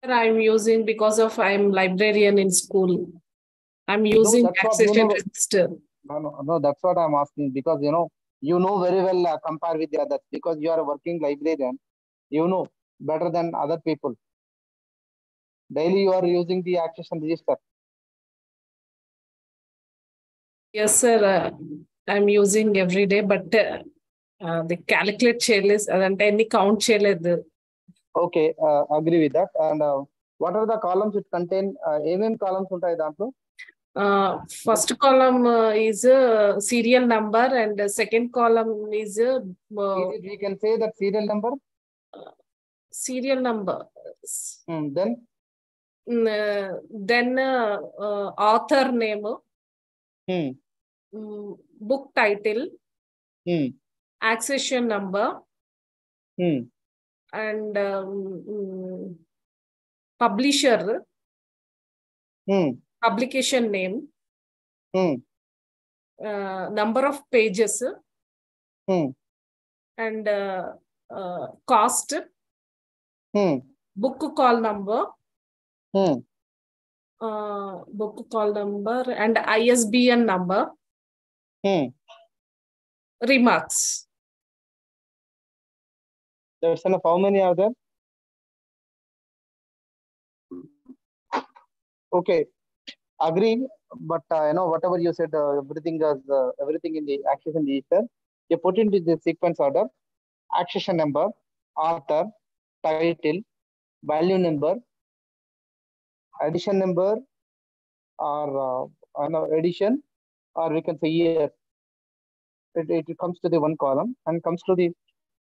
I'm using because of I'm librarian in school. I'm using that's what access and register. No, that's what I'm asking, because you know very well compare with the others, because you are a working librarian. You know better than other people. Daily you are using the access and register. Yes, sir. I'm using every day, but the calculate చేయలేదు అదంటే ఎన్ని count చేయలేదు. Okay, agree with that. And what are the columns it contain? ఏమేం columns ఉంటాయి దాంట్లో? First column is serial number, and the second column is we can say that serial number. Serial number. Then author name. Book title. Accession number. And publisher. Publication name. Number of pages. And cost. Book call number. Book call number and ISBN number. Remarks. That's enough. How many are there? Okay, agree. But whatever you said, everything in the accession register, you put into the sequence order: accession number, author, title, value number, edition number, or edition, or we can say year. It comes to the one column and comes to the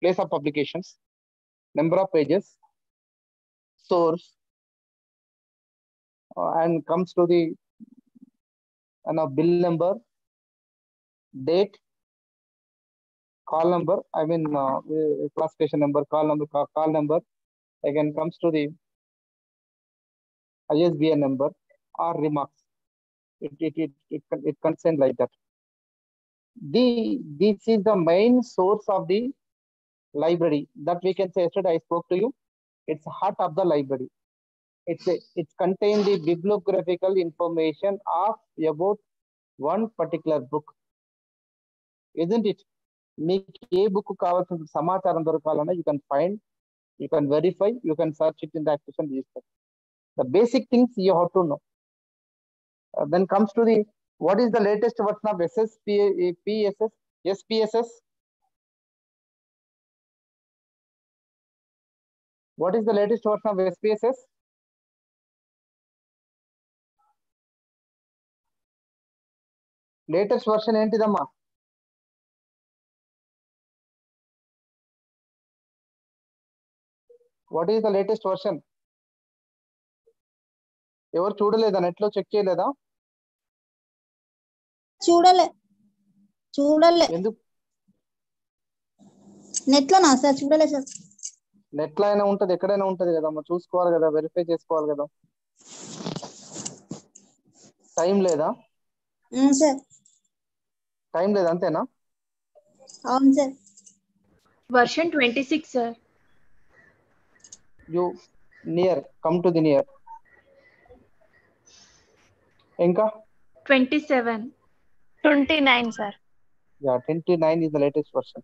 place of publications, number of pages, source, and comes to the bill number, date, call number. I mean classification number, call number. Again comes to the ISBN number or remarks. It contains like that. This is the main source of the library that we can say. Yesterday I spoke to you. It's heart of the library. It's contained the bibliographical information of about one particular book, isn't it? మీకు ఏ book కావాల్సిన సమాచారం దొరకాలన్నా you can find, you can verify, you can search it in the accession register. The basic things you have to know. Then comes to the what is the latest version of SPSS? What is the latest version of SPSS? Latest version ఏంటిదమ్మా? What is the latest version? ఎవరు చూడలేదా? Net లో check చేయలేదా? చూడలే ఎందుకు? Net లో నా sir చూడలే sir. Net లో అయినా ఉంటది, ఎక్కడైనా ఉంటది కదమ్మా, చూసుకోవాలి కదా, వెరిఫై చేసుకోవాలి కదా. టైం లేదా? సార్ టైం లేదు, అంతేనా? అవును sir. Version 26 sir. You near, come to the near. ఇంకా 27. 29 sir. Yeah, 29 is the latest version.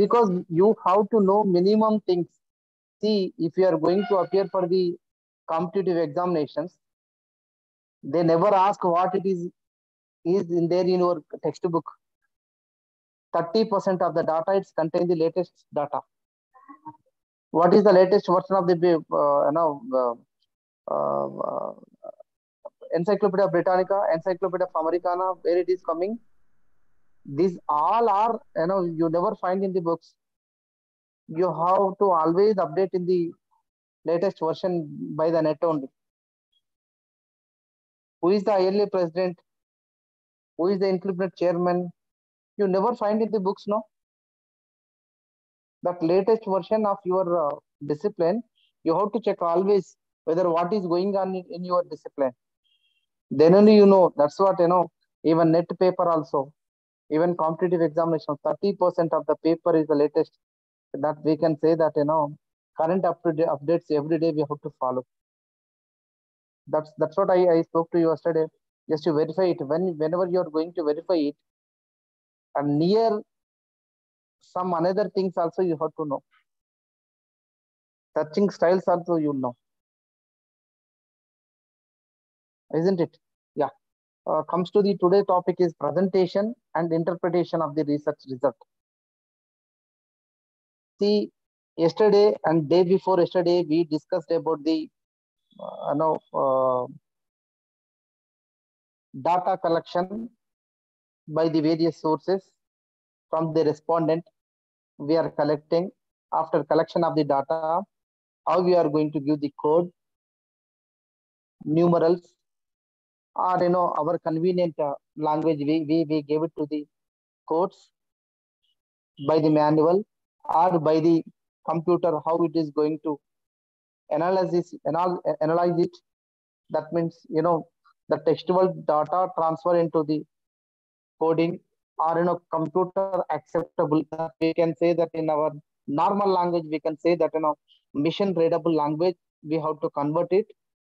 Because you have to know minimum things. See, if you are going to appear for the competitive examinations, they never ask what it is in there in your textbook. 30% of the data it's contain the latest data. What is the latest version of the Encyclopedia Britannica, Encyclopedia of Americana, where it is coming? These all are you never find in the books. You have to always update in the latest version by the net only. Who is the yearly president? Who is the incomplete chairman? You never find in the books, no? That latest version of your discipline, you have to check always whether what is going on in your discipline. Then only you know. That's what even net paper also, even competitive examination, 30% of the paper is the latest. That we can say that current updates every day we have to follow. That's what I spoke to you yesterday. Just to verify it, whenever you are going to verify it, and near some another things also you have to know. Searching styles also you know, isn't it? Yeah. Comes to the today topic is presentation and interpretation of the research result. See, yesterday and day before yesterday we discussed about the data collection by the various sources from the respondent. We are collecting. After collection of the data, how we are going to give the code, numerals, or our convenient language. We gave it to the codes by the manual or by the computer. How it is going to analyze it. That means the textual data transfer into the coding or computer acceptable. We can say that in our normal language we can say that mission readable language we have to convert it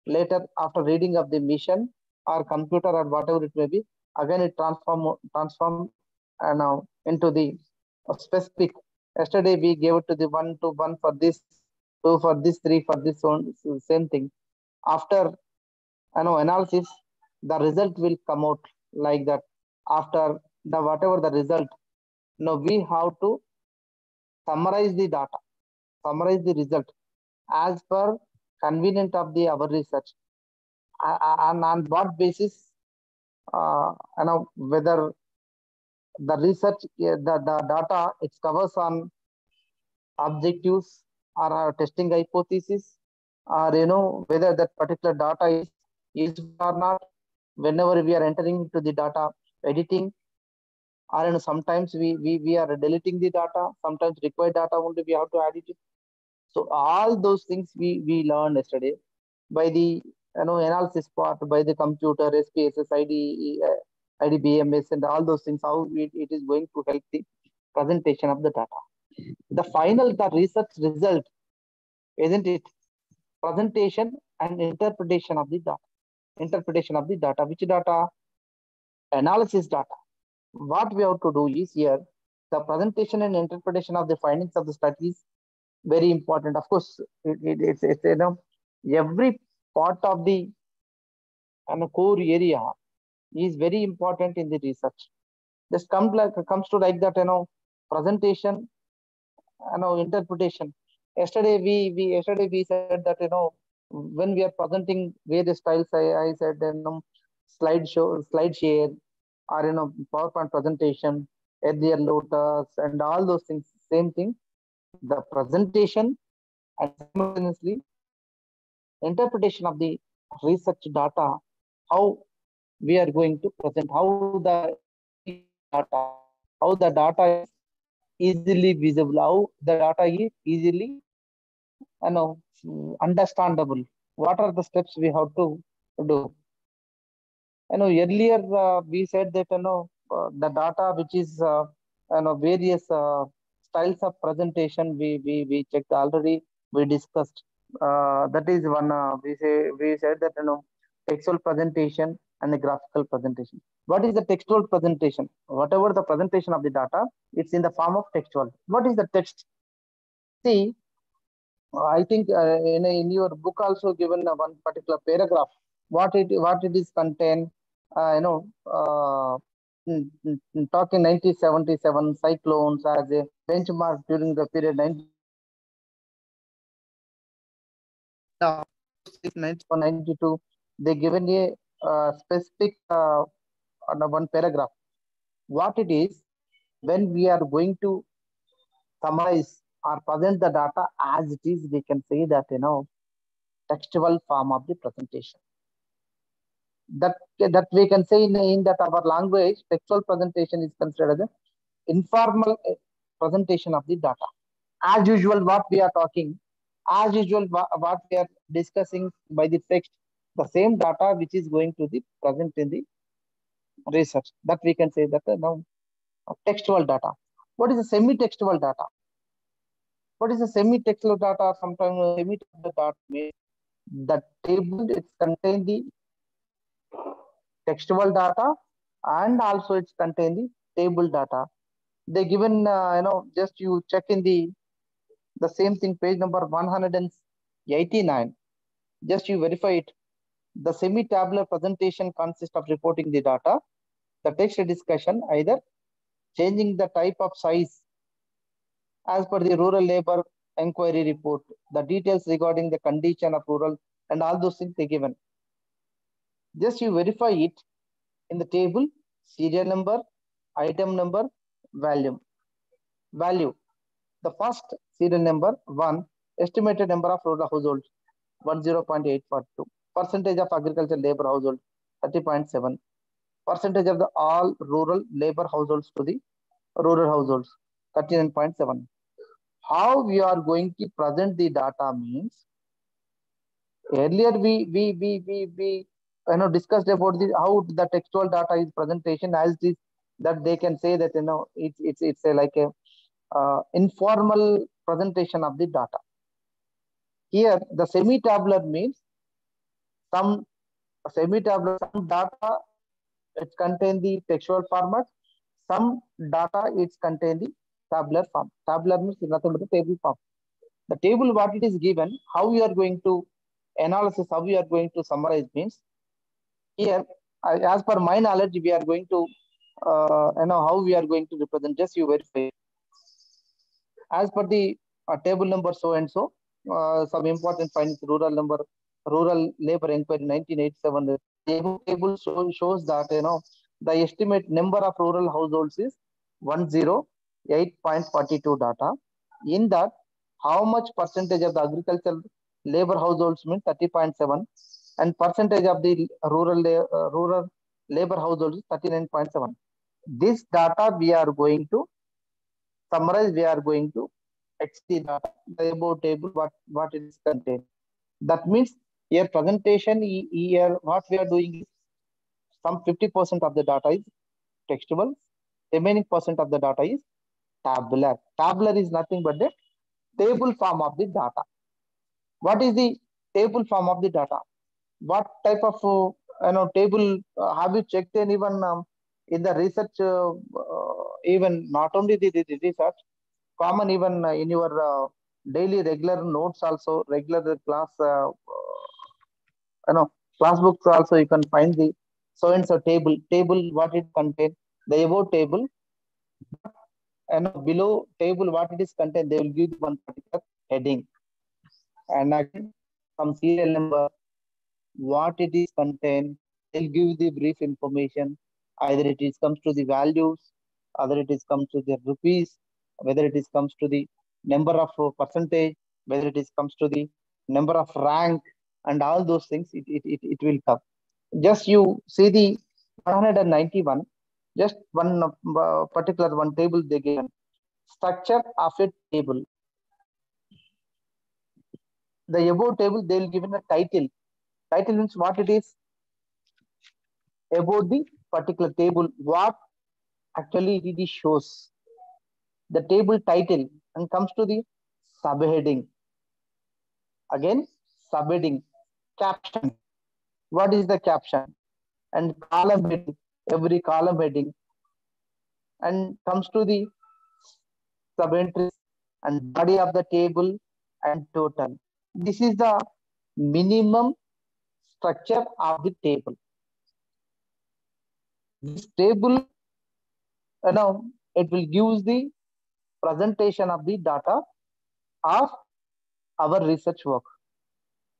later after reading of the mission or computer or whatever it may be. Again it transform into the specific. Yesterday we gave it to the 1 to 1 for this, 2 for this, 3 for this one. Same thing. After analysis, the result will come out like that. After the whatever the result, we have to summarize the data, summarize the result as per convenient of our research, and on what basis, whether the research, the data it covers on objectives or testing hypothesis, or whether that particular data is useful or not. Whenever we are entering into the data editing, or sometimes we are deleting the data, sometimes required data only we have to add it. So all those things we learned yesterday by the analysis part, by the computer, SPSS, IDBMS, and all those things, how it is going to help the presentation of the data. The research result, isn't it? Presentation and interpretation of the data. Interpretation of the data. Which data? Analysis data. What we have to do is here, the presentation and interpretation of the findings of the study is very important. Of course, it's every part of the core area is very important in the research. This comes to like that, presentation, interpretation. Yesterday we said that when we are presenting various styles, I said slide share, or PowerPoint presentation, earlier Lotus, and all those things. Same thing. The presentation and simultaneously interpretation of the research data, how we are going to present, how the data is easily visible, how the data is easily understandable. What are the steps we have to do? Earlier we said that the data which is various styles of presentation we checked already. We discussed. That is one. We said that textual presentation and the graphical presentation. What is the textual presentation? Whatever the presentation of the data, it's in the form of textual. What is the text? See, I think in your book also given one particular paragraph. What it is contain. Talking 1977 cyclones as a benchmark during the period 1992. They given a specific one paragraph. What it is, when we are going to summarize or present the data as it is, we can say that textual form of the presentation. That we can say in that our language, textual presentation is considered as an informal presentation of the data. As usual, what we are talking, as usual, what we are discussing by the text, the same data which is going to be present in the research. That we can say that now textual data. What is the semi-textual data? What is the semi-textual data? Sometimes semi-textual data means the table it contains the textual data and also it's contain the table data. They given just you check in the same thing, page number 189. Just you verify it. The semi-tabular presentation consists of reporting the data, the text discussion, either changing the type of size as per the rural labor inquiry report, the details regarding the condition of rural and all those things they given. Just you verify it in the table, serial number, item number, value. The first serial number 1, estimated number of rural households 10.842, percentage of agricultural labor household 30.7, percentage of the all rural labor households to the rural households 39.7. How we are going to present the data means, earlier we discussed about how the textual data is presentation as this, that they can say that it's like a informal presentation of the data. Here the semi-tabular means some data it contain the textual format, some data it's contain the tabular form. Tabular means nothing but the table form. The table what it is given, how we are going to analysis, how we are going to summarize means, here as per my knowledge we are going to how we are going to represent. Just you verify as per the table number so and so, some important findings. Rural labor inquiry 1987. The table shows that the estimate number of rural households is 108.42 data. In that, how much percentage of the agricultural labor households means 30.7, and percentage of the rural labor households is 39.7. This data we are going to summarize. We are going to exceed the above table what it is contained. That means here presentation here what we are doing is some 50% of the data is textual, remaining percent of the data is tabular. Tabular is nothing but the table form of the data. What is the table form of the data? What type of table have you checked in even in the research? Even not only the research, common even in your daily regular notes also, regular class class books also you can find the so and so table what it contains, the above table and below table what it is contained, they will give one particular heading, and again some serial number what it is contained, they'll give the brief information, either it is comes to the values, either it is comes to the rupees, whether it is comes to the number of percentage, whether it is comes to the number of rank, and all those things it will come. Just you see the 191, just one particular one table they given. Structure of a table. The above table they will given a title. Title means what it is about the particular table, what actually it shows. The table title and comes to the subheading. Again, subheading, caption. What is the caption? And column heading, every column heading, and comes to the subentries and body of the table and total. This is the minimum structure of the table. This table, it will give the presentation of the data of our research work.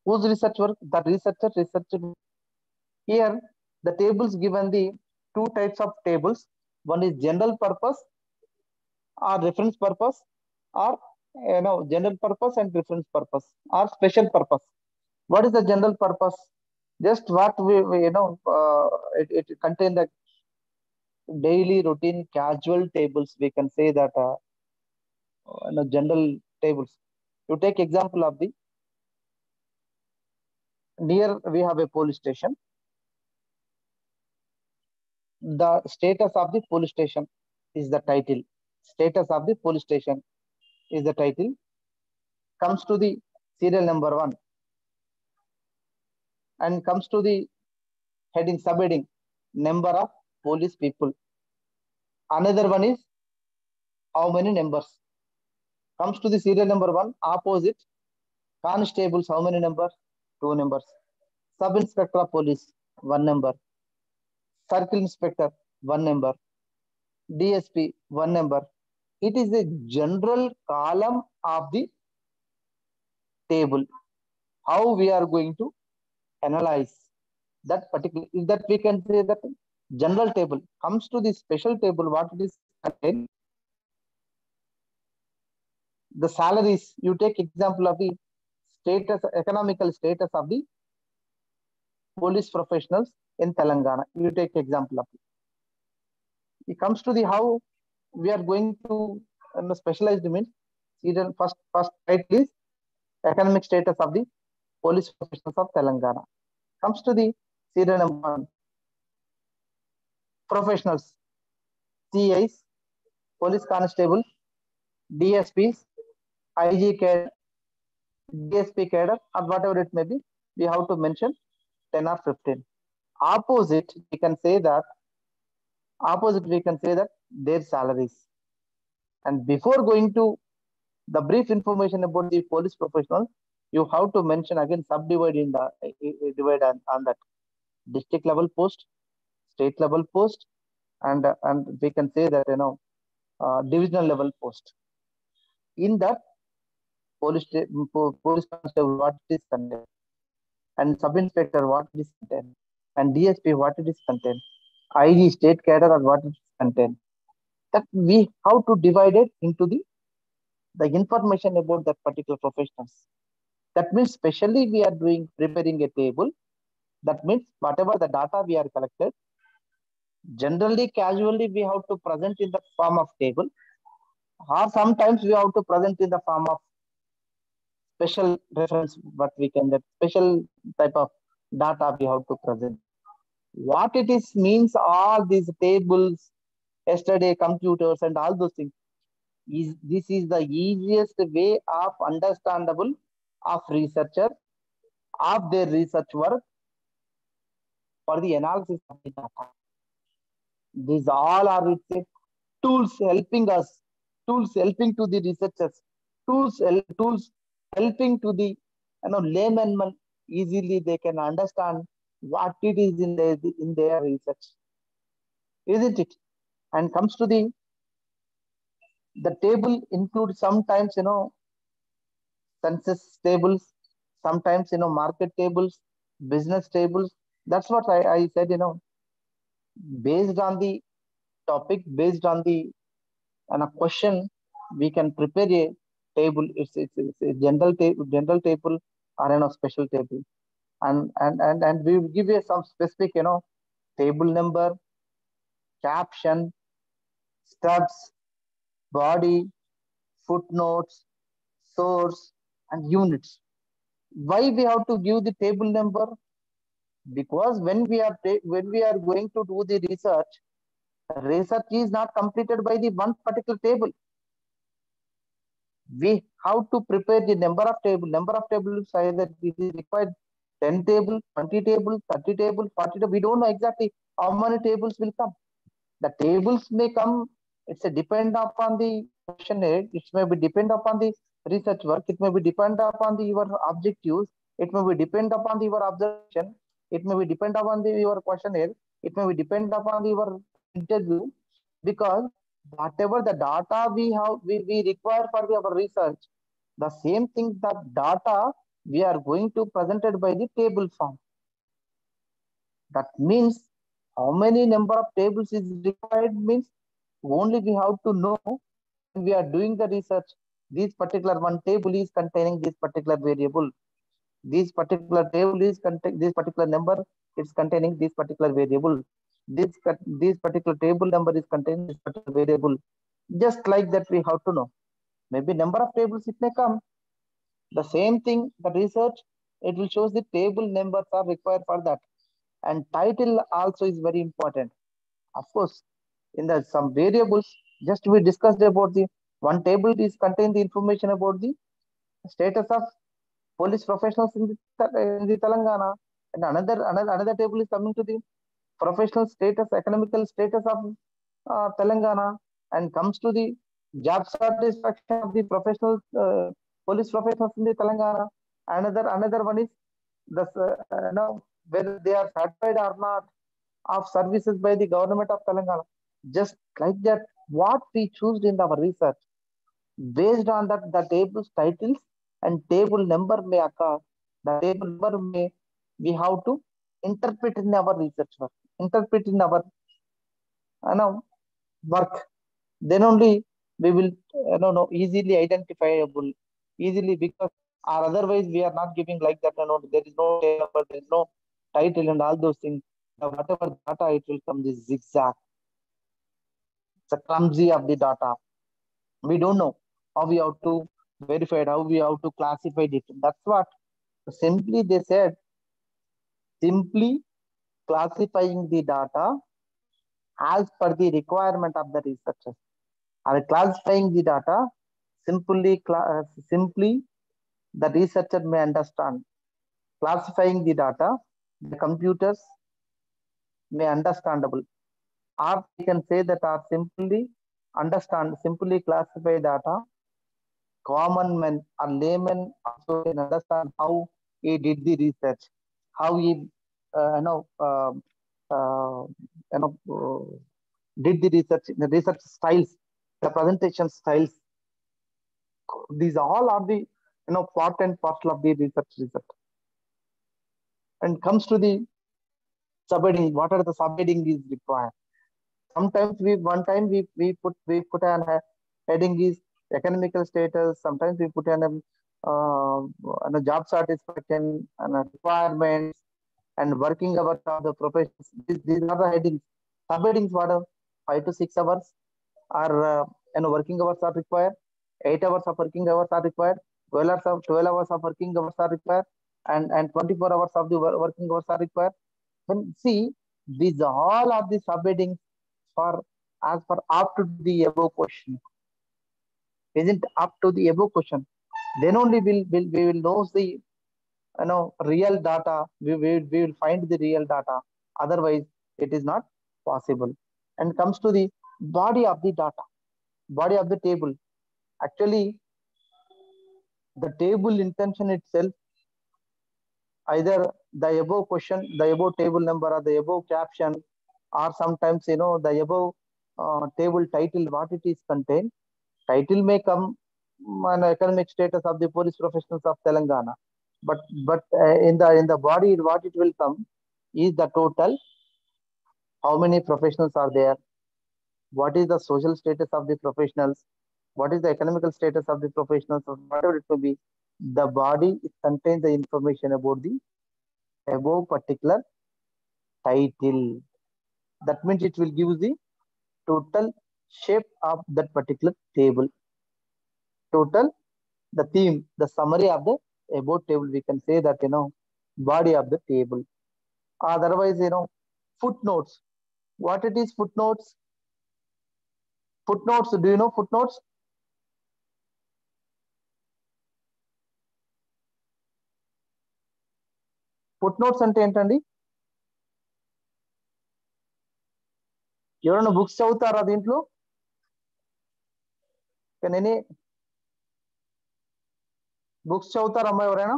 Whose research work? The researcher. Here, the tables given the two types of tables. One is general purpose or reference purpose, or general purpose and reference purpose, or special purpose. What is the general purpose? Just what it contains the daily routine casual tables. We can say that general tables. To take example of the near we have a police station. The status of the police station is the title. Status of the police station is the title. comes to the serial number 1 and comes to the heading, subheading, number of police people. Another one is how many numbers. Comes to the serial number 1, opposite, constables, how many numbers? 2 numbers. Sub-inspector of police, 1 number. Circle inspector, 1 number. DSP, 1 number. It is a general column of the table. How we are going to analyze that particular, that we can say that general table. Comes to the special table, what it is contained. The salaries, you take example of the status, economical status of the police professionals in Telangana. You take example of it. It comes to the how we are going to specialized means serial first title is economic status of the police professionals of Telangana. Comes to the serial number 1, professionals, CIs, police constables, DSPs, IG cadre, DSP cadre, or whatever it may be, we have to mention 10 or 15. Opposite, we can say that their salaries. And before going to the brief information about the police professional, you have to mention again subdivide in the divide on that district level post, state level post, and we can say that divisional level post. In that police constable, what it is contained, and sub inspector, what it is contained, and DSP, what it is contained, IG state cadre, or what it is contained. That we have to divide it into the information about that particular professionals. That means specially we are preparing a table. That means whatever the data we are collected, generally, casually, we have to present in the form of table, or sometimes we have to present in the form of special reference, but we can, that special type of data we have to present. What it is means, all these tables, yesterday computers and all those things, this is the easiest way of understandable of researcher, of their research work for the analysis of the data. These all are tools helping us, tools helping to the researchers, tools helping to the layman easily they can understand what it is in their research, isn't it? And comes to the table includes sometimes census tables, sometimes market tables, business tables. That's what I said, based on the topic, based on the question, we can prepare a table. It's a general table or special table, and we will give you some specific table number, caption, studs, body, footnotes, source, and units. Why we have to give the table number? Because when we are going to do the research is not completed by the one particular table. We have to prepare the number of tables, either it is required 10 table, 20 table, 30 table, 40 table. We don't know exactly how many tables will come. The tables may come, it's a depend upon the questionnaire, it may be depend upon the research work, it may be depend upon your objectives, it may be depend upon your observation, it may be depend upon your questionnaire, it may be depend upon your interview, because whatever the data we require for our research, the same thing, the data we are going to presented by the table form. That means how many number of tables is required means only we have to know when we are doing the research. This particular one table is containing this particular variable. This particular table is containing this particular number. It's containing this particular variable. This particular table number is containing this particular variable. Just like that, we have to know. Maybe number of tables it may come. The same thing, the research, it will show the table numbers are required for that. And title also is very important. Of course, in the some variables, just we discussed about the one table is contain the information about the status of police professionals in the Telangana, and another table is coming to the professional status, economical status of Telangana, and comes to the job satisfaction of the professional police professionals in the Telangana. Another one is the whether they are certified or not of services by the government of Telangana. Just like that, what we choose in our research, based on that, the table's titles and table number may occur. The table number may we have to interpret in our research work, interpret in our work. Then only we will easily identifiable, easily, because or otherwise we are not giving like that. There is no table number, there is no title and all those things. Whatever data it will come this zigzag. It's a clumsy of the data. We don't know how we have to verify it, how we have to classify it. That's what simply they said, simply classifying the data as per the requirement of the researchers. Or classifying the data simply the researcher may understand. Classifying the data, the computers may understandable. Or we can say that are simply classify data. Common man or layman also can understand how he did the research, how he did the research styles, the presentation styles. These all are the part and parcel of the research. And comes to the subheading, what are the subheading is required. Sometimes we put an heading is economical status. Sometimes we put an job satisfaction and requirements and working hours of the professions. These are the headings. Subheadings, what are 5 to 6 hours are working hours are required. 8 hours of working hours are required. 12 hours of working hours are required, and 24 hours of the working hours are required. Then see, these all are the subheadings for as per up to the above question. Isn't up to the above question? Then only we will know the real data. We will find the real data. Otherwise, it is not possible. And comes to the body of the data, body of the table. Actually, the table intention itself, either the above question, the above table number, or the above caption, or sometimes the above table title, what it is contained. Title may come an economic status of the police professionals of Telangana, but in the body, what it will come is the total. How many professionals are there? What is the social status of the professionals? What is the economical status of the professionals? Whatever it may be, the body contains the information about the above particular title. That means it will give the total shape of that particular table. Total, the theme, the summary of the above table. We can say that body of the table. Otherwise, footnotes. What it is footnotes? Footnotes. Do you know footnotes? ఫుట్నోట్స్ అంటే ఏంటండి? ఎవరైనా books చదువుతారా దీంట్లో? Any books చదువుతారమ్మా ఎవరైనా?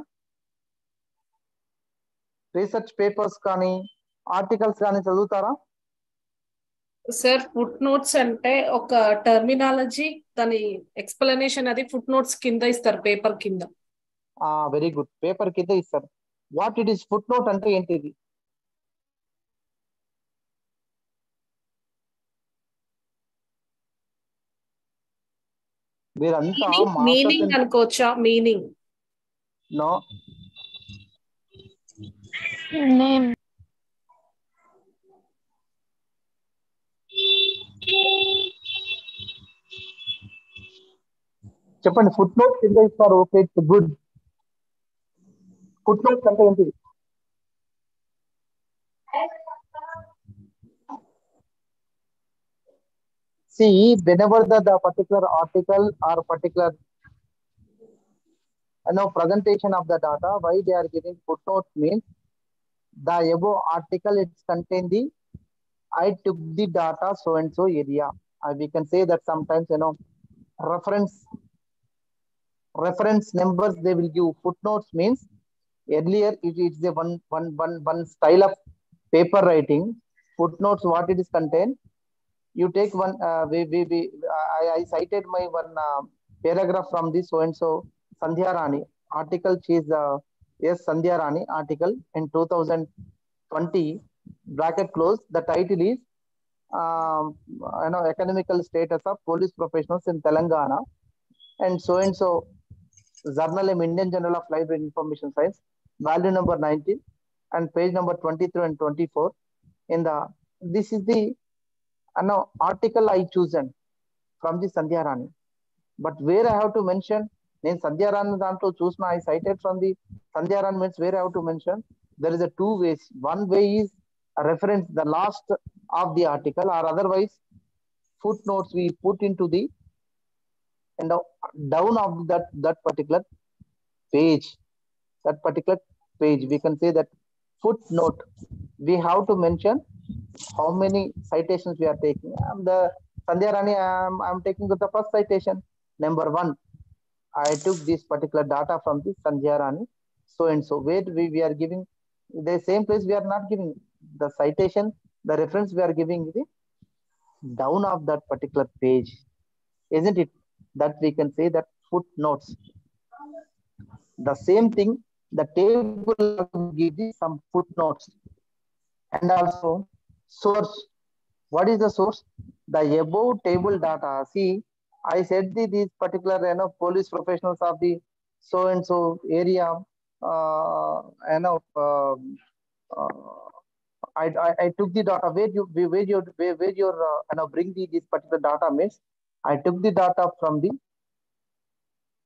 Research papers కానీ articles కానీ చదువుతారా? Sir foot notes అంటే ఒక టర్మినాలజీ, దాని ఎక్స్ప్లెనేషన్ అది ఫుట్ నోట్స్ కింద ఇస్తారు, పేపర్ కింద. వెరీ గుడ్, పేపర్ కింద ఇస్తారు. What it is footnote అంటే ఏంటిది? మీరంతా మీనింగ్ అనుకోవచ్చా? Meaning no, name. చెప్పండి. ఫుట్ నోట్ కింద ఇస్తారు. Okay, it's good. Footnotes అంటే ఏంటిది? See, whenever the particular article or particular Now presentation of the data, why they are giving footnotes means the above article it's contain the I took the data so and so area. We can say that sometimes reference numbers they will give. Footnotes means earlier it's a one style of paper writing. Footnotes what it is contain. You take one. I cited my one paragraph from this so and so Sandhya Rani article. She is yes Sandhya Rani article in 2020 bracket close. The title is economical status of police professionals in Telangana and so journal in Indian Journal of Library Information Science, value number 19 and page number 23 and 24. In the this is the article I chosen from the Sandhya Rani. But where I have to mention, in Sandhya Rani danto chusna I cited from the Sandhya Rani means where I have to mention. There is a two ways. One way is a reference the last of the article, or otherwise footnotes we put into the and down of that particular page. That particular page we can say that footnote. We have to mention how many citations we are taking. The Sandhya Rani, I'm taking the first citation. Number 1, I took this particular data from the Sandhya Rani, so and so. Where we are giving the same place, we are not giving the citation, the reference we are giving the down of that particular page, isn't it? That we can say that footnotes. The same thing, the table will give the some footnotes. And also source. What is the source? The above table data. See, I said these particular police professionals of the so and so area. I took the data. Where you bring this particular data means I took the data from the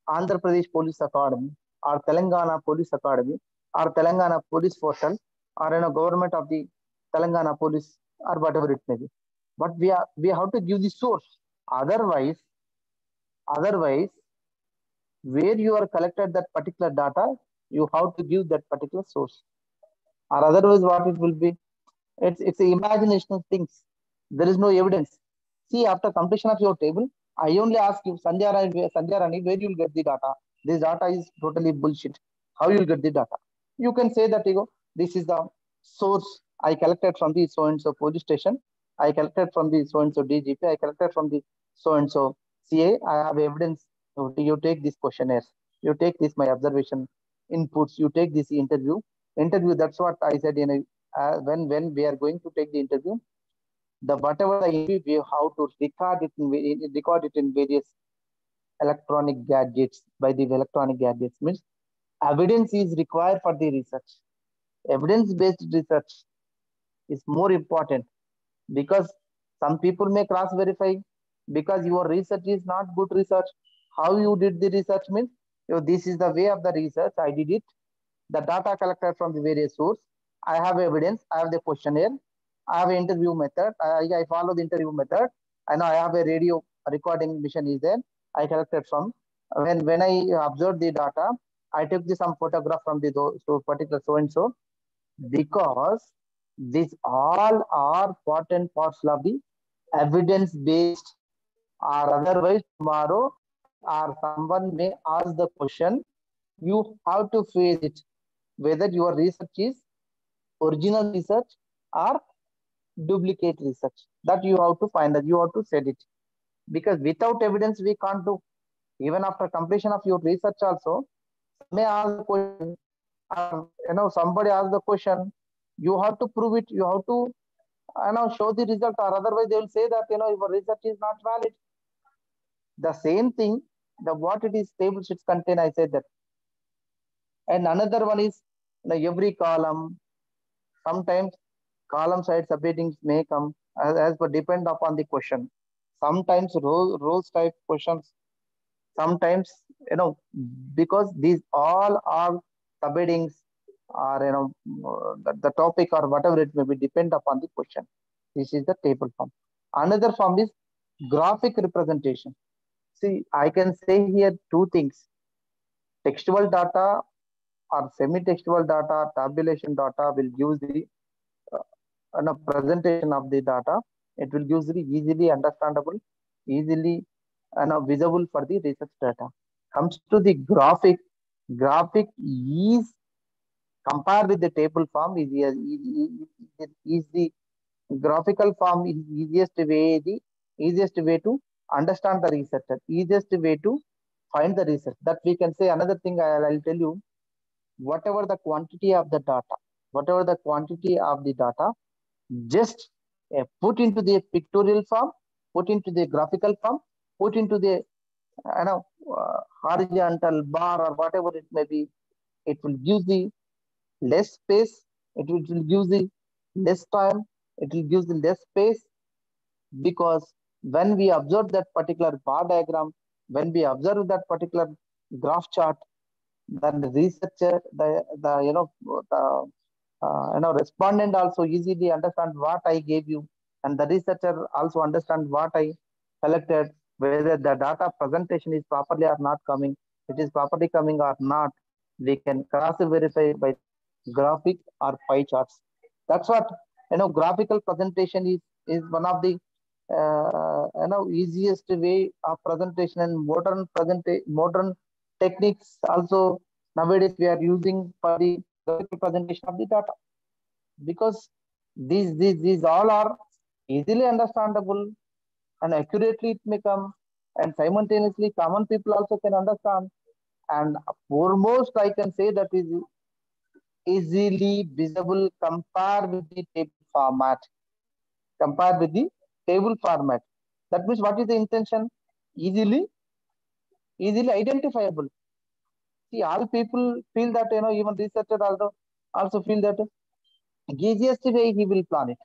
Andhra Pradesh Police Academy or Telangana Police Academy or Telangana Police Portal or government of the Telangana Police or whatever it may be. But we have to give the source. Otherwise, where you are collected that particular data, you have to give that particular source. Or otherwise, what it will be? It's the imagination of things. There is no evidence. See, after completion of your table, I only ask you, Sandhya Rani, where you will get the data? This data is totally bullshit. How you will get the data? You can say that this is the source I collected from the so and so police station. I collected from the so and so DGP. I collected from the so and so CA. I have evidence. You take this questionnaires. You take this my observation inputs. You take this interview. That's what I said. When we are going to take the interview, whatever the interview we have to record it in various electronic gadgets. By the electronic gadgets means evidence is required for the research. Evidence-based research is more important because some people may cross-verify because your research is not good research. How you did the research means this is the way of the research. I did it. The data collected from the various source. I have evidence. I have the questionnaire. I have an interview method. I follow the interview method. And I have a radio recording mission is there. I collected from when I observed the data, I took some photograph from the particular so and so because these all are important parts of the evidence based, or otherwise tomorrow or someone may ask the question, you have to face it whether your research is original research or duplicate research. That you have to find that you have to set it, because without evidence we can't do. Even after completion of your research also, may ask the question, somebody ask the question, you have to prove it, you have to show the result, or otherwise they will say that your research is not valid. The same thing, what it is table sheets contain, I said that. And another one is every column, sometimes column side subheadings may come as per depend upon the question. Sometimes rows type questions, sometimes because these all are subheadings or the topic or whatever it may be, depend upon the question. This is the table form. Another form is graphic representation. See, I can say here two things. textual data or semi-textual data, tabulation data will give the presentation of the data. It will give the easily understandable, easily visible for the research data. Comes to the graphic is compared with the table form is the graphical form is easiest way to understand the researcher, easiest way to find the research. That we can say. Another thing I'll tell you, whatever the quantity of the data, just put into the pictorial form, put into the graphical form, put into the horizontal bar or whatever it may be. It will give the less space, it will give the less time, it will give the less space, because when we observe that particular bar diagram, when we observe that particular graph chart, then the researcher, respondent also easily understand what I gave you, and the researcher also understand what I collected, whether the data presentation is properly or not coming, it is properly coming or not. We can cross verify by graphic or pie charts. That's what graphical presentation is one of the easiest way of presentation, and modern techniques also nowadays we are using for the graphical presentation of the data, because these all are easily understandable and accurately it may come, and simultaneously common people also can understand, and foremost I can say that is easily visible compared with the table format. That means what is the intention? Easily identifiable. See, all people feel that, even researchers also feel that easiest way he will plan it,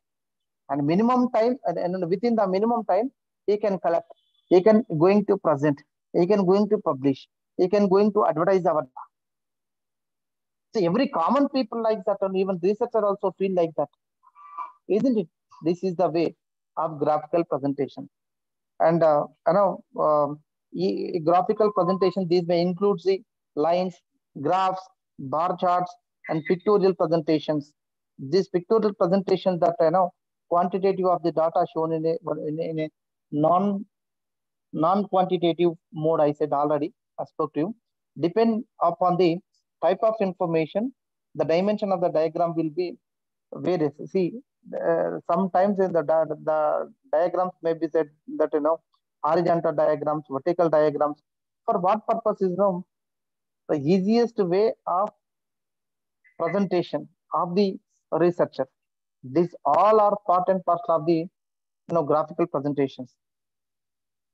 and minimum time, and within the minimum time he can collect, he can going to present, he can going to publish, he can going to advertise our. See, every common people like that, and even researcher also feel like that, isn't it? This is the way of graphical presentation. And graphical presentation, these may include the lines, graphs, bar charts, and pictorial presentations. These pictorial presentations that quantitative of the data shown in a non-quantitative mode. I said already, I spoke to you. Depend upon the type of information, the dimension of the diagram will be various. See, sometimes in the diagrams may be said that horizontal diagrams, vertical diagrams. For what purpose is the easiest way of presentation of the researcher. These all are part and parcel of the graphical presentations.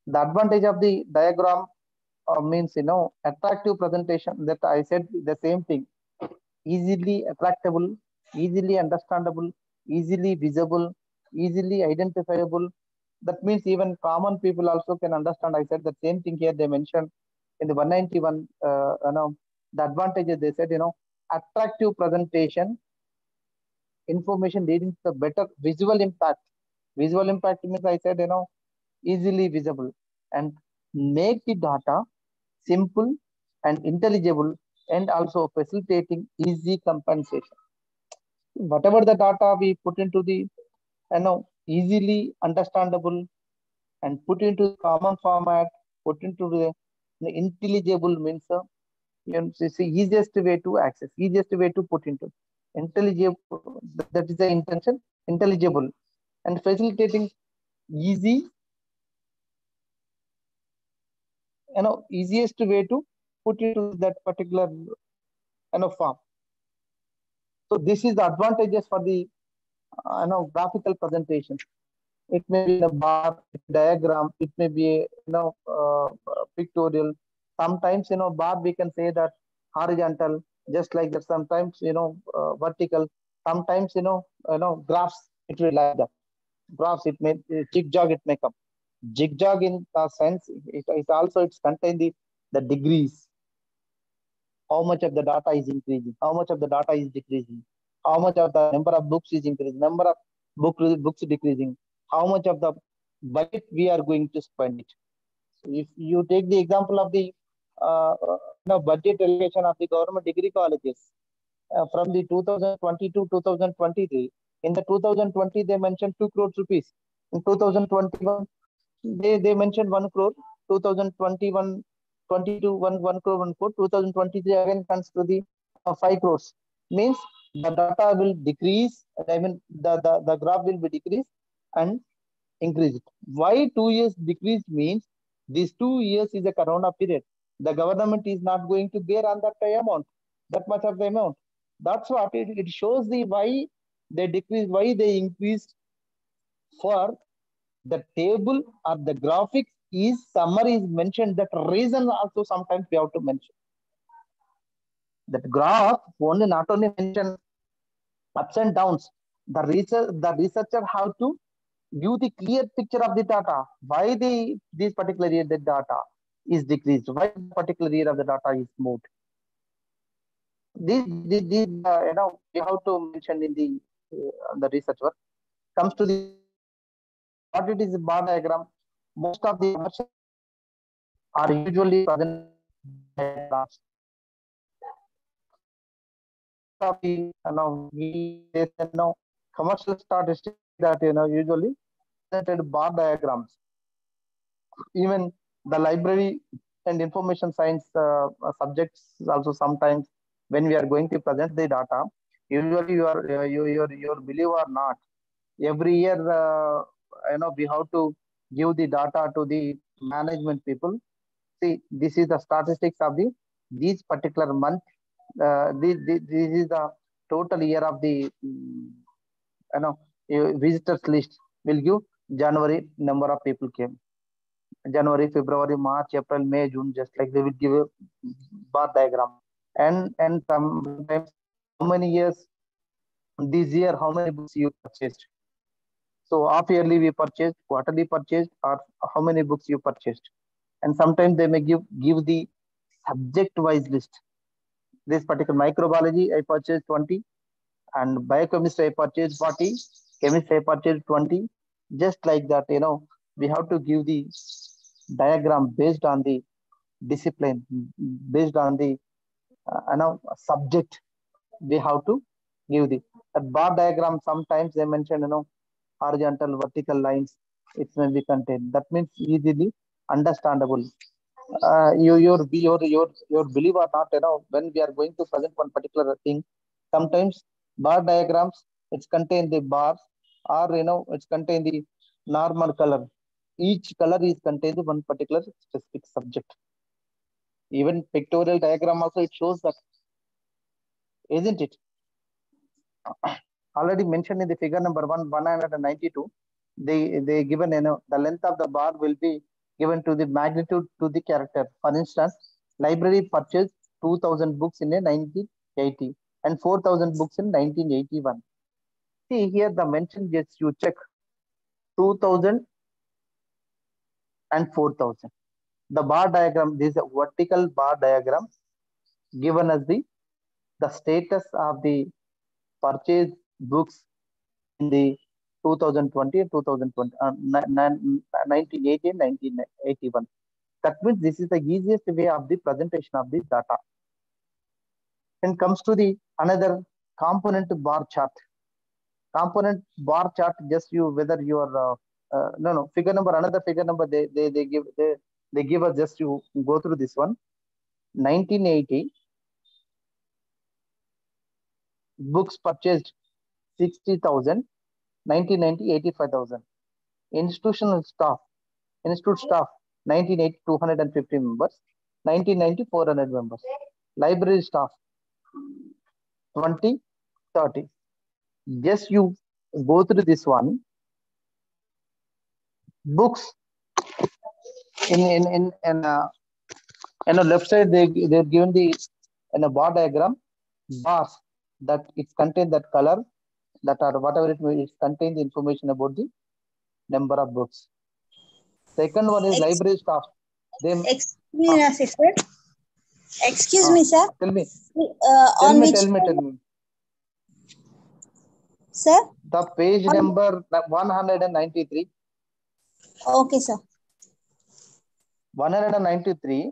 The advantage of the diagram means attractive presentation. That I said the same thing. Easily attractable, easily understandable, easily visible, easily identifiable. That means even common people also can understand. I said the same thing here. They mentioned in the 191. The advantages they said attractive presentation, information leading to better visual impact. Visual impact means I said easily visible, and make the data simple and intelligible, and also facilitating easy compensation. Whatever the data we put into the easily understandable, and put into common format, put into the intelligible means it's the easiest way to access, easiest way to put into intelligible. That is the intention. Intelligible and facilitating easy, easiest way to put into that particular form. So this is the advantages for the graphical presentation. It may be a bar, diagram, it may be pictorial. Sometimes bar we can say that horizontal, just like that. Sometimes vertical. Sometimes graphs. It will like that. Graphs. It may zigzag. It may come. Zigzag in the sense it also it's contain the degrees. How much of the data is increasing? How much of the data is decreasing? How much of the number of books is increasing? Number of books decreasing? How much of the budget we are going to spend it? So if you take the example of the budget allocation of the government degree colleges from the 2020 to 2023. In the 2020, they mentioned 2 crores rupees. In 2021, they mentioned 1 crore. 2021, 22, 1 crore, 1 crore. 2023 again comes to the 5 crores. Means the data will decrease. I mean, the graph will be decreased and increased. Why 2 years decreased means these 2 years is a corona period. The government is not going to bear on that amount, that much of the amount. That's what it shows the why they decreased, why they increased. For the table or the graphic is summary is mentioned, that reason also sometimes we have to mention. That graph only not only mention ups and downs. The researcher have to give the clear picture of the data. Why this particular year the data is decreased? Why the particular year of the data is moved? This you have to mention in the research work. Comes to the what it is a bar diagram. Most of the are usually present diagrams. Commercial statistics that usually presented bar diagrams. Even the library and information science subjects also sometimes when we are going to present the data, usually you believe or not, every year we have to give the data to the management people. See, this is the statistics of these particular month. This is the total year of the visitors list. Will give January number of people came. January, February, March, April, May, June, just like they will give a bar diagram. And sometimes how many years this year, how many books you purchased. So half yearly we purchased, quarterly purchased, or how many books you purchased. And sometimes they may give the subject-wise list. This particular microbiology, I purchased 20, and biochemistry, I purchased 40, chemistry, I purchased 20. Just like that, we have to give the diagram based on the discipline, based on the subject. We have to give the bar diagram. Sometimes they mention horizontal, vertical lines. It may be contained. That means easily understandable. Your belief or not, when we are going to present one particular thing, sometimes bar diagrams, it's contain the bars, or it's contain the normal color. Each color is contained one particular specific subject. Even pictorial diagram also it shows that, isn't it? Already mentioned in the figure number 192. They given the length of the bar will be given to the magnitude to the character. For instance, library purchased 2,000 books in 1980 and 4,000 books in 1981. See here the mention, just you check 2,000 and 4,000. The bar diagram, this is a vertical bar diagram given as the status of the purchased books in the 2020 and 2020, 1980 and 1981. That means this is the easiest way of the presentation of this data. And comes to the another component bar chart. Component bar chart, just you whether you are figure number, another figure number they give us, just you go through this one. 1980 books purchased 60,000. 1990 85,000. Institutional staff, institute staff 1980 250 members. 1990 400 members. Library staff 20 30. Just you go through this one. Books in left side they're given the in a bar diagram bars that it's contain that color, that are whatever it contains the information about the number of books. Second one is library staff. Excuse me, sir. Excuse me, sir. Tell me. Tell me. Sir? The page number 193. Okay, sir. 193.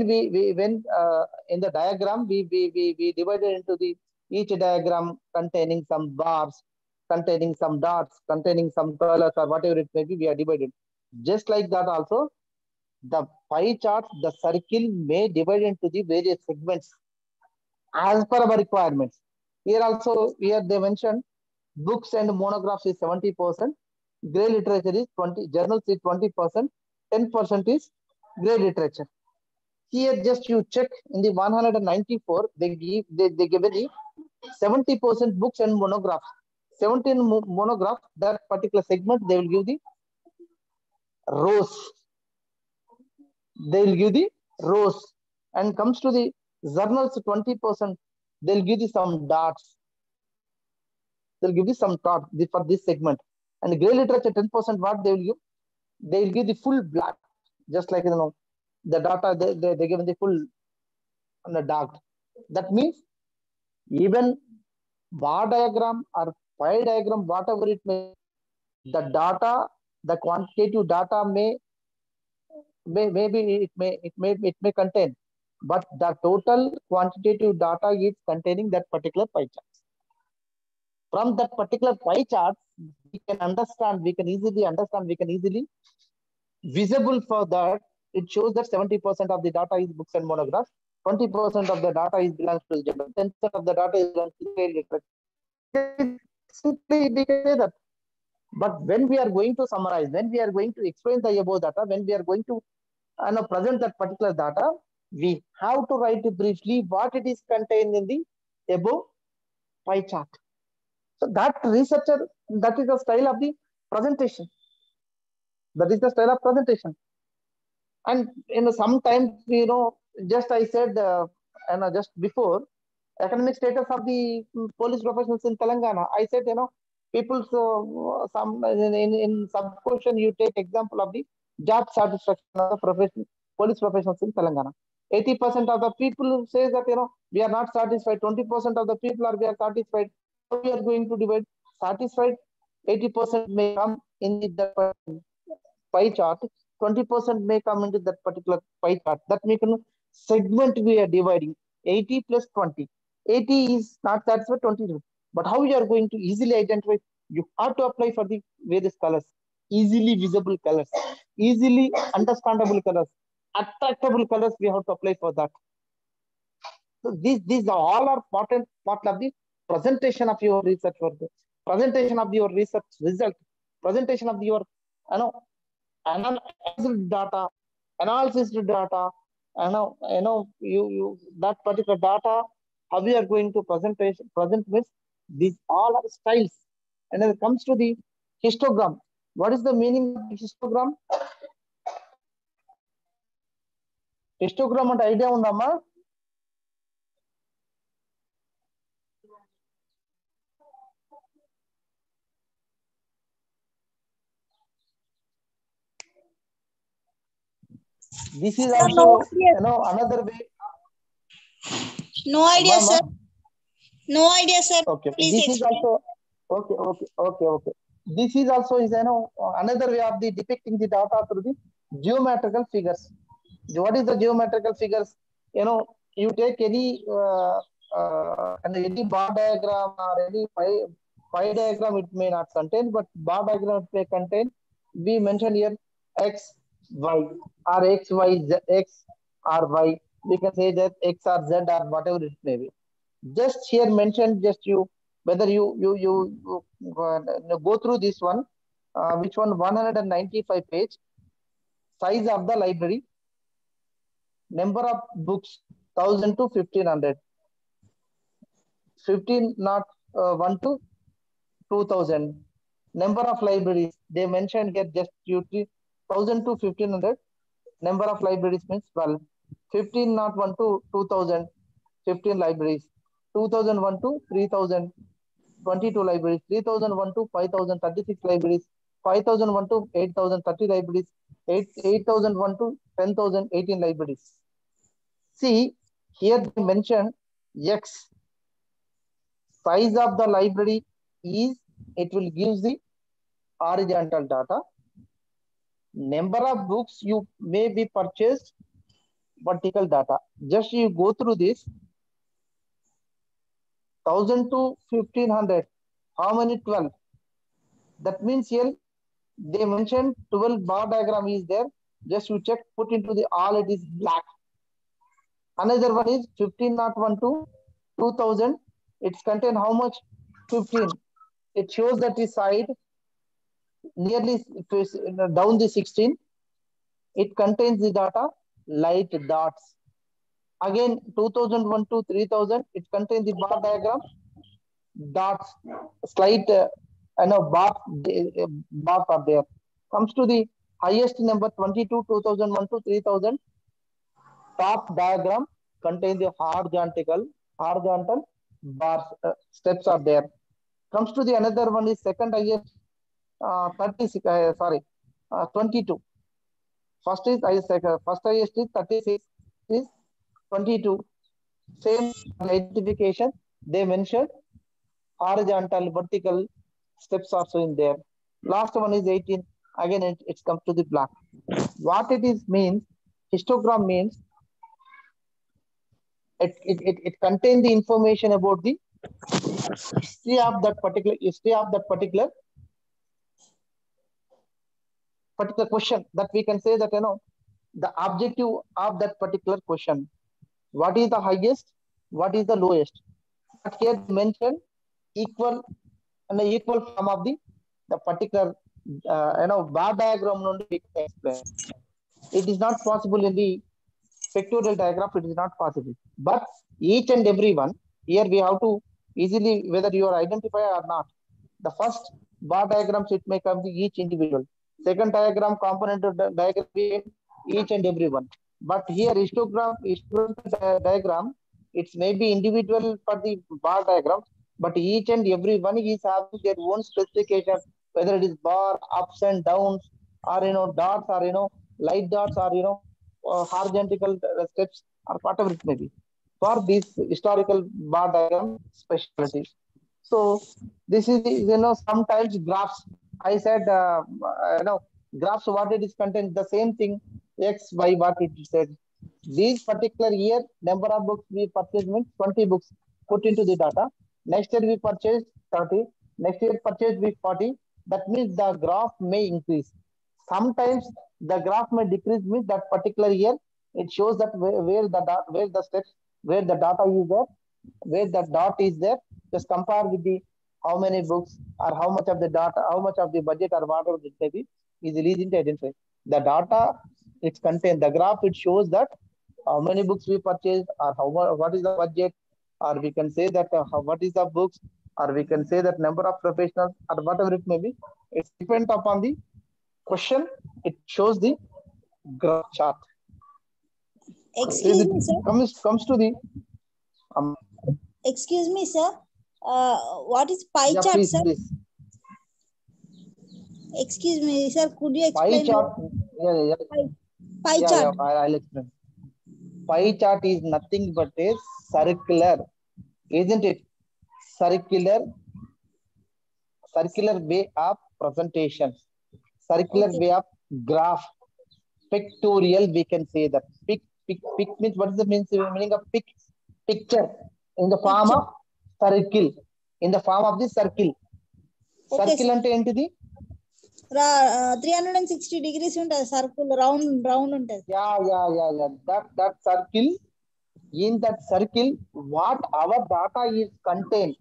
when in the diagram we divided into the each diagram containing some bars, containing some dots, containing some colors or whatever it may be, we are divided. Just like that also, The pie chart, the circle may divide into the various segments as per our requirements. Here also, here they mentioned books and monographs is 70%, grey literature is 20, journals is 20%, 10% is grey literature. Here just you check in the 194, they give the 70% books and monographs. 17 monographs, that particular segment, they will give the rows. They will give the rows. And comes to the journals 20%, they'll give you some dots. They'll give you some dots for this segment. And grey literature 10%, what they will give? They will give the full black, just like the data they give the full on the dark. That means even bar diagram or pie diagram, whatever it may, the data, the quantitative data may it may contain, but the total quantitative data is containing that particular pie chart. From that particular pie chart, we can understand, we can easily visible for that. It shows that 70% of the data is books and monographs, 20% of the data is belongs to the journal, 10% of the data is belongs to the literature. Simply we can say that. But when we are going to summarize, when we are going to explain the above data, when we are going to present that particular data, we have to write briefly what it is contained in the above pie chart. So that researcher, that is the style of the presentation. That is the style of presentation. And sometimes, just I said, just before, academic status of the police professionals in Telangana, I said, people, some in some question, you take example of the job satisfaction of the police professionals in Telangana. 80% of the people say that, we are not satisfied. 20% of the people we are satisfied. So we are going to divide satisfied. 80% may come in the pie chart. 20% may come into that particular pie chart. That means segment we are dividing 80 plus 20. 80 is not satisfied, 20. But how you are going to easily identify? You have to apply for the various colors, easily visible colors, easily understandable colors, attractable colors. We have to apply for that. So these all are important part of the presentation of your research work, presentation of your research result, presentation of your analysis data, you that particular data, how we are going to present with. These all are styles. And when it comes to the histogram, what is the meaning of histogram? Histogram and idea undamma? This is also, another way. No idea, sir. No idea, sir. Okay. Please this explain. Is also okay. This is also another way of the depicting the data through the geometrical figures. What is the geometrical figures? You take any bar diagram or any pie diagram, it may not contain, but bar diagram may contain. We mentioned here X, Y, or X, Y, Z, X or Y. We can say that X or Z or whatever it may be. Just here mentioned, just whether you go through this one, which one? 195 page, size of the library, number of books 1000 to 1500, 1 to 2000, number of libraries they mentioned here, just 1000 to 1500, number of libraries means 12, 1501 to 2000, 15 libraries, 2001 to 3000, 22 libraries, 3001 to 5000, 36 libraries, 5001 to 8000, 30 libraries, 8001 to 10,000, 18 libraries. See, here they mention X, size of the library is, it will give the horizontal data. Number of books you may be purchased, vertical data. Just you go through this, 1000 to 1500, how many? 12. That means here they mentioned 12 bar diagram is there, Just you check, put into the all, it is black. Another one is 1501 to 2000. It's contain how much? 15. It shows that the side nearly down the 16. It contains the data light dots. Again, 2001 to 3000. It contains the bar diagram dots. Slight bars are there. Comes to the highest number 22, 2001 to 3000. Top diagram contain the horizontal bars, steps are there. Comes to the another one is second highest 22. First highest is 36, is 22. Same identification they mentioned, horizontal, vertical steps also in there. Last one is 18. Again, it comes to the black. What it is means, histogram means it contains the information about the history of that particular question, that we can say that the objective of that particular question. What is the highest? What is the lowest? But here mentioned equal and the equal form of the particular bar diagram only we can explain. It is not possible in the pictorial diagram. It is not possible. But each and every one here we have to easily whether you are identified or not. The first bar diagrams it may come to each individual. Second diagram component of the diagram each and every one. But here histogram diagram, it's maybe individual for the bar diagram, but each and every one is having their own specification, whether it is bar, ups and downs, or dots, or light dots, or horizontal steps, or whatever it may be. For this historical bar diagram specialty. So this is sometimes graphs. I said graphs what it is contained the same thing x y what it said. These particular year number of books we purchased means 20 books put into the data. Next year we purchased 30. Next year purchased with 40. That means the graph may increase. Sometimes the graph may decrease means that particular year it shows that where the steps where the data is there, where the dot is there. Just compare with the how many books or how much of the data, how much of the budget or whatever it may be is easy to identify. The data it's contained, the graph it shows that how many books we purchased or what is the budget, or we can say that what is the books, or we can say that number of professionals or whatever it may be. It's depend upon the question. It shows the graph chart. Excuse me, sir. Comes to the Excuse me, sir. What is pie chart, please, sir? please. Excuse me, sir. Could you Pie explain? chart. Pie chart. I'll explain. Pie chart is nothing but a circular, isn't it? Circular way of presentation, circular way of graph, pictorial. We can say that pic means what is the meaning of picture in the form of circle, in the form of the circle. Circle ante entiది 360 degrees ఉంటుంది circle round ఉంటుంది. Yeah. That circle, in that circle what our data is contained,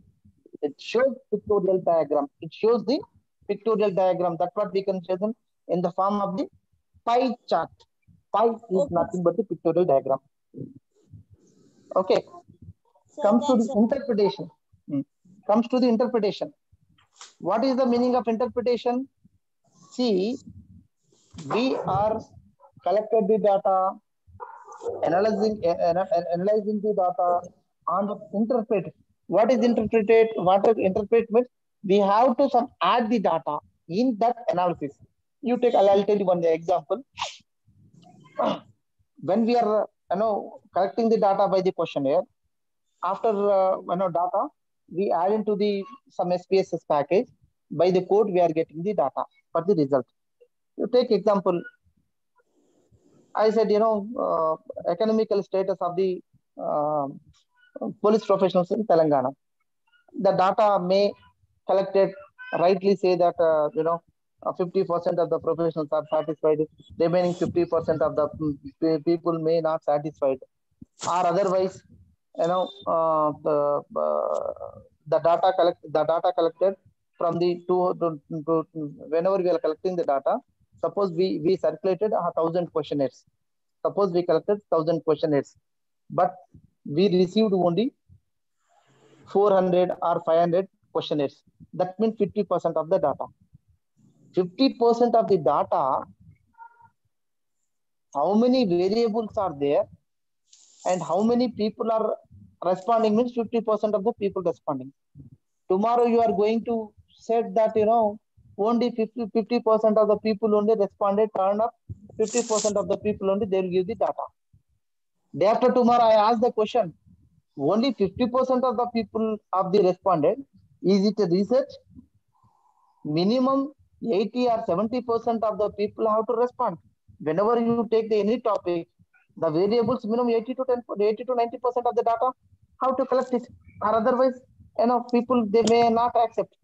it shows pictorial diagram. It shows the pictorial diagram. That's what we can say them in the form of the pie chart. Pie is nothing but the pictorial diagram. Okay. Comes to the interpretation. Comes to the interpretation. What is the meaning of interpretation? See, we are collected the data, analyzing the data, and interpret. What is interpreted? What is interpret means? We have to add the data in that analysis. You take. I'll tell you one example. When we are collecting the data by the questionnaire, after data, we add into the some SPSS package. By the code, we are getting the data for the result. You take example. I said, economical status of the police professionals in Telangana. The data may collected rightly say that 50% of the professionals are satisfied. Remaining 50% of the people may not satisfied, or otherwise, the data collected from the whenever we are collecting the data. Suppose we circulated 1,000 questionnaires. Suppose we collected 1,000 questionnaires, but we received only 400 or 500 questionnaires. That means 50% of the data. 50% of the data, how many variables are there and how many people are responding means 50% of the people responding. Tomorrow you are going to say that, only 50% of the people only responded, turned up, 50% of the people only, they will give the data. Day after tomorrow, I ask the question, only 50% of the people of the responded. Is it a research? Minimum 80 or 70% of the people have to respond. Whenever you take any topic, the variables minimum 80 to 90% of the data, how to collect it, or otherwise, people they may not accept.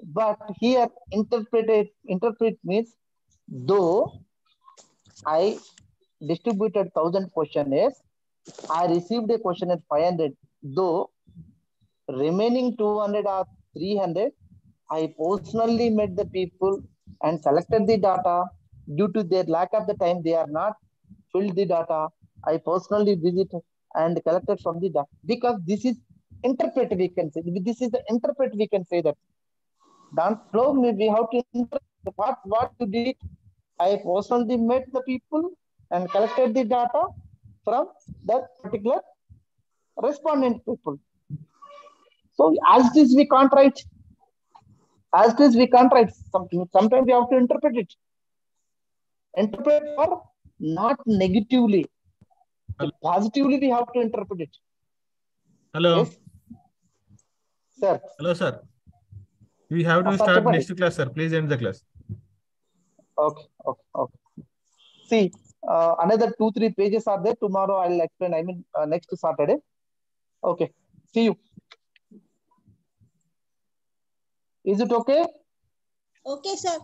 But here interpret means, though I distributed 1,000 questionnaires, I received a questionnaire 500, though remaining 200 or 300, I personally met the people and selected the data. Due to their lack of the time, they are not filled the data. I personally visited and collected from the data, because this is interpret, we can say. This is the interpret, we can say that. Down flow, we have to interpret what you did. I personally met the people and collected the data from that particular respondent people. So as this we can't write. As this we can't write something. Sometimes we have to interpret it. Interpret for not negatively. Positively we have to interpret it. Hello. Yes. Sir. Hello, sir. We have to start next class, sir. Please end the class. Okay. See, another 2-3 pages are there. Tomorrow I'll explain. I mean, next Saturday. Okay. See you. Is it okay? Okay, sir.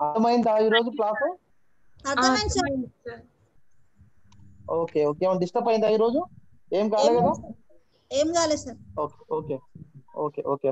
అర్థమైందా ఈరోజు class? అర్థమైంది sir. Okay ఏమైనా disturb అయిందా ఈరోజు? ఏం కాలేదు కదా? ఏం కాలేదు సార్. ఓకే